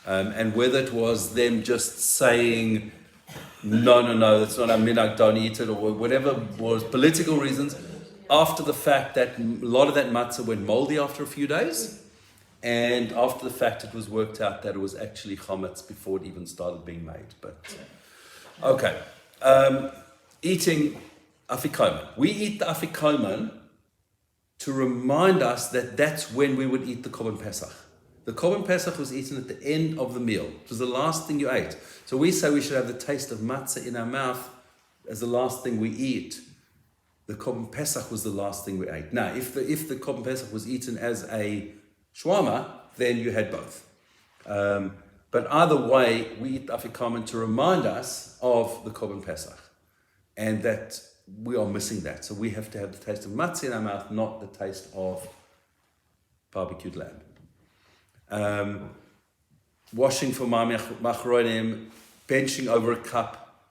And whether it was them just saying, no, that's not a minhag, don't eat it, or whatever was political reasons, after the fact that a lot of that matzah went moldy after a few days, and after the fact it was worked out that it was actually chometz before it even started being made. But okay, eating afikoman. We eat the afikoman to remind us that that's when we would eat the korban pesach. The korban pesach was eaten at the end of the meal. It was the last thing you ate. So we say we should have the taste of matzah in our mouth as the last thing we eat. The korban pesach was the last thing we ate. Now, if the korban pesach was eaten as a shawarma, then you had both. But either way, we eat afikoman to remind us of the korban pesach, and that we are missing that. So we have to have the taste of matzah in our mouth, not the taste of barbecued lamb. Washing for machronim, benching over a cup,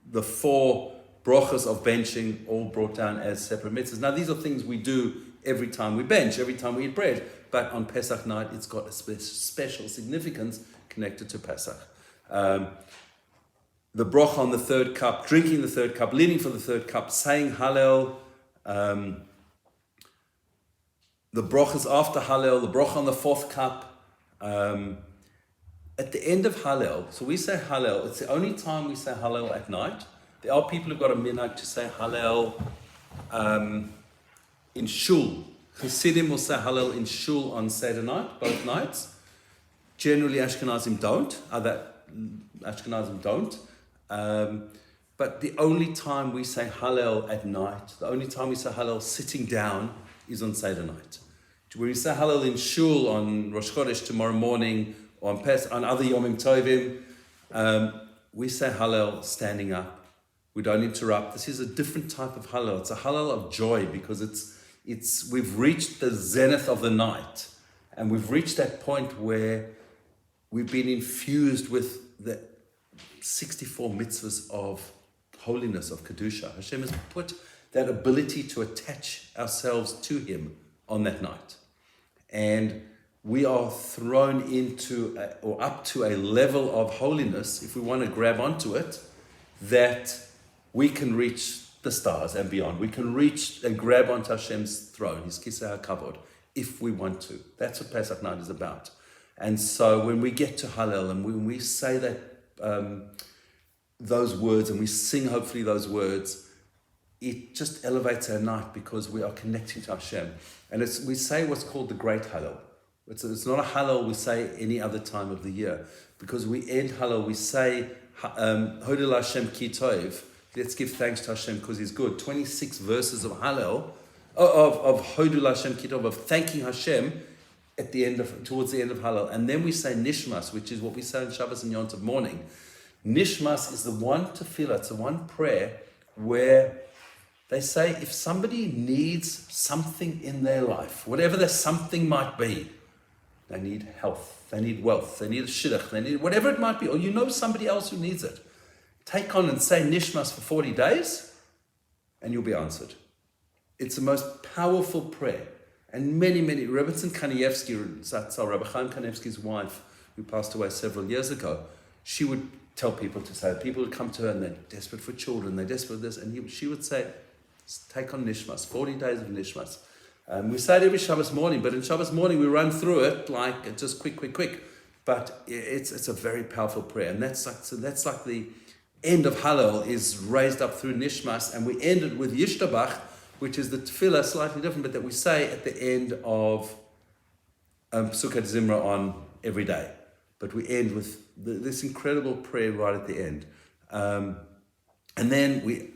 the 4 brochas of benching, all brought down as separate mitzvahs. Now, these are things we do every time we bench, every time we eat bread, but on Pesach night, it's got a special significance connected to Pesach. The brocha on the 3rd cup, drinking the 3rd cup, leaning for the 3rd cup, saying Hallel, the brochas after Hallel, the brocha on the 4th cup. At the end of Hallel, so we say Hallel, it's the only time we say Hallel at night. There are people who've got a minhag to say Hallel in shul. Chassidim will say Hallel in shul on Seder night, both nights. Generally, Ashkenazim don't. Ashkenazim don't. But the only time we say Hallel at night, the only time we say Hallel sitting down, is on Seder night. When we say Hallel in shul on Rosh Chodesh tomorrow morning, or on Pesach, on other Yomim Tovim, we say Hallel standing up. We don't interrupt. This is a different type of Hallel. It's a Hallel of joy, because we've reached the zenith of the night, and we've reached that point where we've been infused with the 64 mitzvahs of holiness, of Kedusha. Hashem has put that ability to attach ourselves to Him on that night. And we are thrown into up to a level of holiness, if we want to grab onto it, that we can reach the stars and beyond. We can reach and grab onto Hashem's throne, His Kisei HaKavod, if we want to. That's what Pesach night is about. And so when we get to Hallel, and when we say that those words, and we sing hopefully those words, it just elevates our night, because we are connecting to Hashem. And we say what's called the Great Hallel. It's not a Hallel we say any other time of the year, because we end Hallel, we say Hodel Hashem Ki Tov. Let's give thanks to Hashem because He's good. 26 verses of Hallel, of Hodel Hashem Ki Tov, of thanking Hashem towards the end of Hallel. And then we say Nishmas, which is what we say on Shabbos and Yom Tov morning. Nishmas is the one tefillah, it's the one prayer where they say if somebody needs something in their life, whatever that something might be, they need health, they need wealth, they need a shidduch, they need whatever it might be, or you know somebody else who needs it, take on and say Nishmas for 40 days and you'll be answered. It's the most powerful prayer. And many, Rebbetzin Kanievsky, Zatzal, Rabbi Chaim Kanievsky's wife, who passed away several years ago, she would tell people to say, people would come to her and they're desperate for children, they're desperate for this, and she would say, take on Nishmas, 40 days of Nishmas. We say it every Shabbos morning, but in Shabbos morning we run through it like just quick. But it's a very powerful prayer, and that's like the end of Hallel is raised up through Nishmas, and we end it with Yishtabach, which is the tefillah, slightly different, but that we say at the end of Sukkot Zimra on every day. But we end with this incredible prayer right at the end. And then we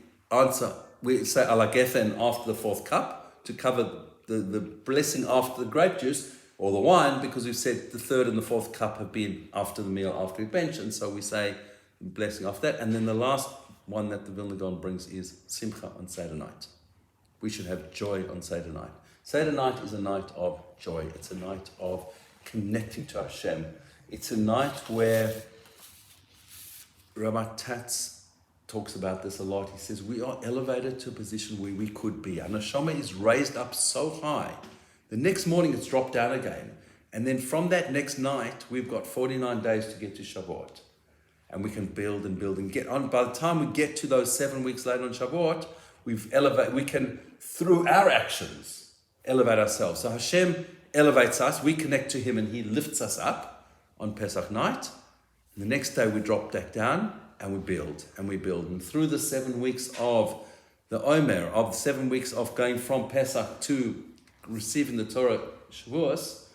say Ala Gefen after the fourth cup to cover the blessing after the grape juice or the wine, because we've said the third and the fourth cup have been after the meal, after we bench, and so we say blessing after that. And then the last one that the Vilna Gaon brings is Simcha on Seder night. We should have joy on Seder night. Seder night is a night of joy. It's a night of connecting to Hashem. It's a night where Rabbi Tatz talks about this a lot. He says, we are elevated to a position where we could be. Our neshama is raised up so high. The next morning it's dropped down again. And then from that next night, we've got 49 days to get to Shavuot. And we can build and build and get on. By the time we get to those 7 weeks later on Shavuot, we can, through our actions, elevate ourselves. So Hashem elevates us, we connect to Him, and He lifts us up on Pesach night. And the next day we drop back down and we build and we build. And through the 7 weeks of the Omer, of 7 weeks of going from Pesach to receiving the Torah Shavuos,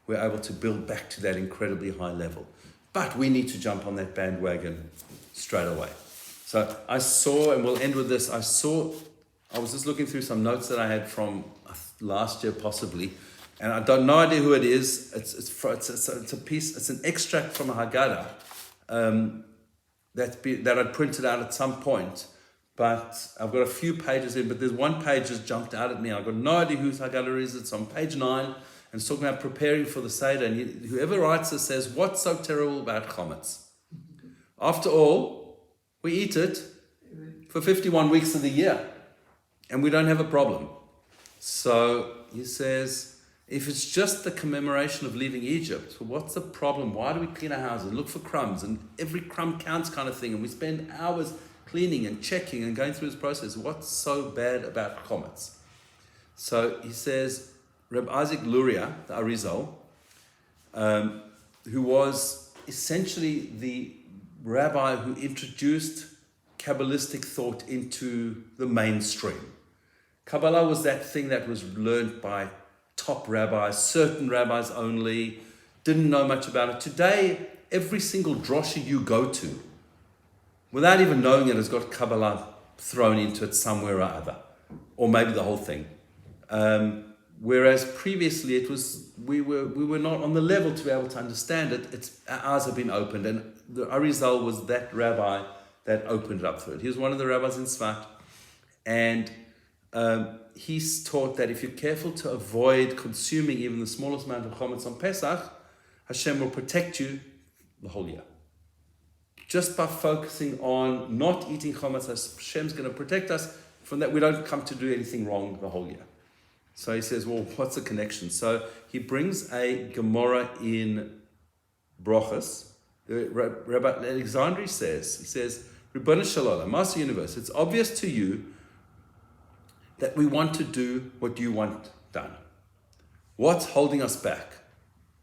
we're able to build back to that incredibly high level. But we need to jump on that bandwagon straight away. So I saw, and we'll end with this, I was just looking through some notes that I had from last year possibly, and I don't no idea who it is. It's a piece, it's an extract from a Haggadah that I'd printed out at some point, but I've got a few pages in, but there's one page that's jumped out at me. I've got no idea whose Haggadah is. It's on page 9, and it's talking about preparing for the Seder, and whoever writes this says, what's so terrible about chametz? After all, we eat it for 51 weeks of the year, and we don't have a problem. So he says, if it's just the commemoration of leaving Egypt, well, what's the problem? Why do we clean our houses, look for crumbs, and every crumb counts kind of thing, and we spend hours cleaning and checking and going through this process? What's so bad about chametz? So he says, Reb Isaac Luria, the Arizal, who was essentially the rabbi who introduced Kabbalistic thought into the mainstream. Kabbalah was that thing that was learned by top rabbis, certain rabbis only, didn't know much about it. Today, every single drosha you go to, without even knowing it, has got Kabbalah thrown into it somewhere or other, or maybe the whole thing. Whereas previously it was we were not on the level to be able to understand it. Our eyes have been opened, and the Arizal was that rabbi that opened it up to it. He was one of the rabbis in Sfat, and he's taught that if you're careful to avoid consuming even the smallest amount of chametz on Pesach, Hashem will protect you the whole year. Just by focusing on not eating chametz, Hashem's going to protect us from that. We don't come to do anything wrong the whole year. So he says, well, what's the connection? So he brings a Gemara in Brochus. Rabbi Alexandri says, he says, Ribbon Shalom, Master Universe, it's obvious to you that we want to do what you want done. What's holding us back?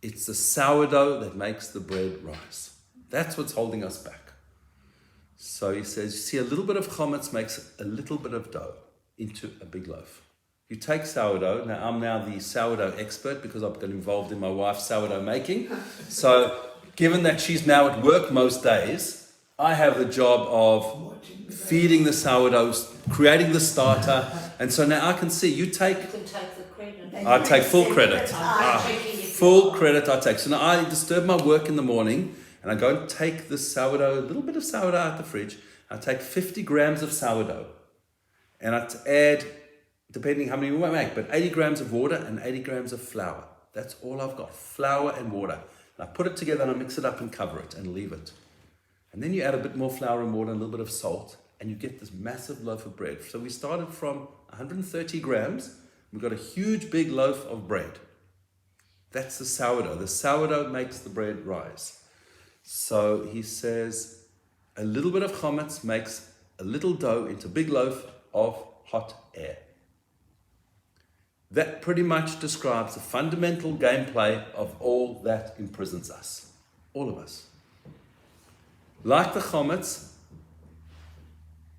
It's the sourdough that makes the bread rise. That's what's holding us back. So he says, you see, a little bit of chametz makes a little bit of dough into a big loaf. You take sourdough. Now, I'm now the sourdough expert because I've got involved in my wife's sourdough making. So given that she's now at work most days, I have the job of feeding the sourdough, creating the starter. And so now I can see, you can take the credit. I take full credit. Full credit I take. So now I disturb my work in the morning and I go and take the sourdough, a little bit of sourdough out the fridge. I take 50 grams of sourdough and I add, depending how many we might make, but 80 grams of water and 80 grams of flour. That's all I've got, flour and water. And I put it together and I mix it up and cover it and leave it. And then you add a bit more flour and water and a little bit of salt and you get this massive loaf of bread. So we started from 130 grams. We've got a huge big loaf of bread. That's the sourdough. The sourdough makes the bread rise. So he says, a little bit of chametz makes a little dough into a big loaf of hot air. That pretty much describes the fundamental gameplay of all that imprisons us. All of us. Like the chametz,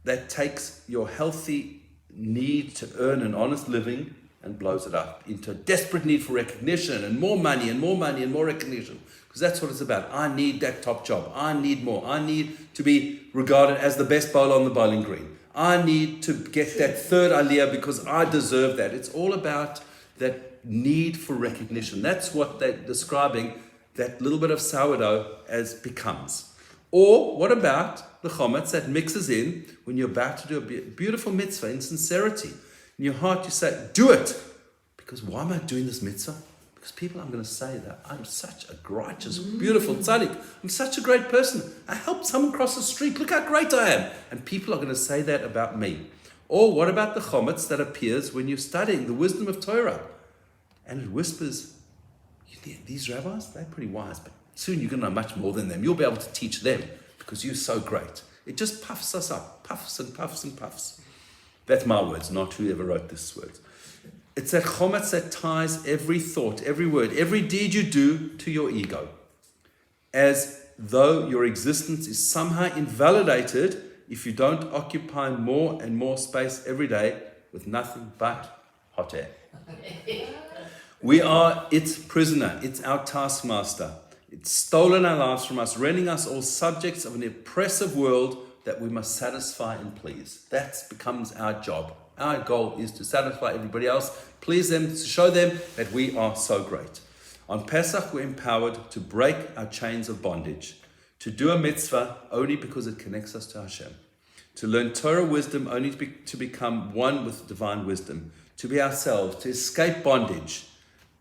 that takes your healthy need to earn an honest living and blows it up into a desperate need for recognition and more money and more money and more recognition. Because that's what it's about. I need that top job. I need more. I need to be regarded as the best bowler on the bowling green. I need to get that third aliyah because I deserve that. It's all about that need for recognition. That's what they're describing that little bit of sourdough as becomes. Or what about the chometz that mixes in when you're about to do a beautiful mitzvah in sincerity? In your heart you say, do it. Because why am I doing this mitzvah? Because people, I'm going to say that I'm such a righteous, beautiful tzaddik. I'm such a great person. I helped someone cross the street. Look how great I am. And people are going to say that about me. Or what about the chometz that appears when you're studying the wisdom of Torah? And it whispers, these rabbis, they're pretty wise, but soon you're going to know much more than them. You'll be able to teach them because you're so great. It just puffs us up, puffs and puffs and puffs. That's my words, not whoever wrote this words. It's that chometz that ties every thought, every word, every deed you do to your ego, as though your existence is somehow invalidated if you don't occupy more and more space every day with nothing but hot air. We are its prisoner, it's our taskmaster. It's stolen our lives from us, rendering us all subjects of an oppressive world that we must satisfy and please. That becomes our job. Our goal is to satisfy everybody else, please them, to show them that we are so great. On Pesach, we're empowered to break our chains of bondage, to do a mitzvah only because it connects us to Hashem, to learn Torah wisdom only to become one with divine wisdom, to be ourselves, to escape bondage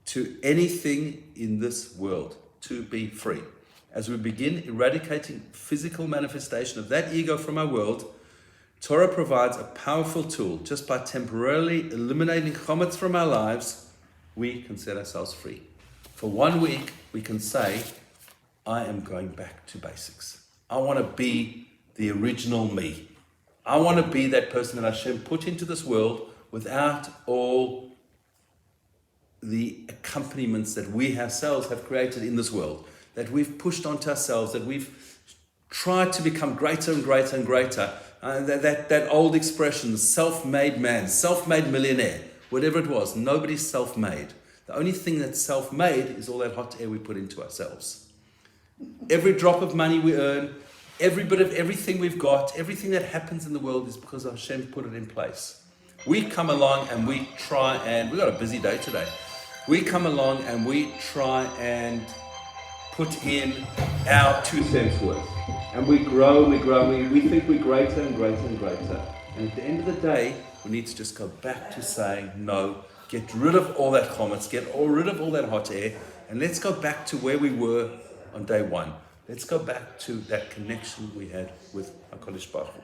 to anything in this world, to be free. As we begin eradicating physical manifestation of that ego from our world, Torah provides a powerful tool. Just by temporarily eliminating chometz from our lives, we can set ourselves free. For 1 week, we can say, I am going back to basics. I want to be the original me. I want to be that person that Hashem put into this world without all the accompaniments that we ourselves have created in this world, that we've pushed onto ourselves, that we've tried to become greater and greater and greater. That old expression, self-made man, self-made millionaire, whatever it was, nobody's self-made. The only thing that's self-made is all that hot air we put into ourselves. Every drop of money we earn, every bit of everything we've got, everything that happens in the world is because Hashem put it in place. We come along and we try and, we've got a busy day today. We come along and we try and put in our 2 cents worth. And we grow and we grow. We think we're greater and greater and greater. And at the end of the day, we need to just go back to saying, no, get rid of all that chometz, get rid of all that hot air, and let's go back to where we were on day 1. Let's go back to that connection we had with Hachodesh Baruch Hu.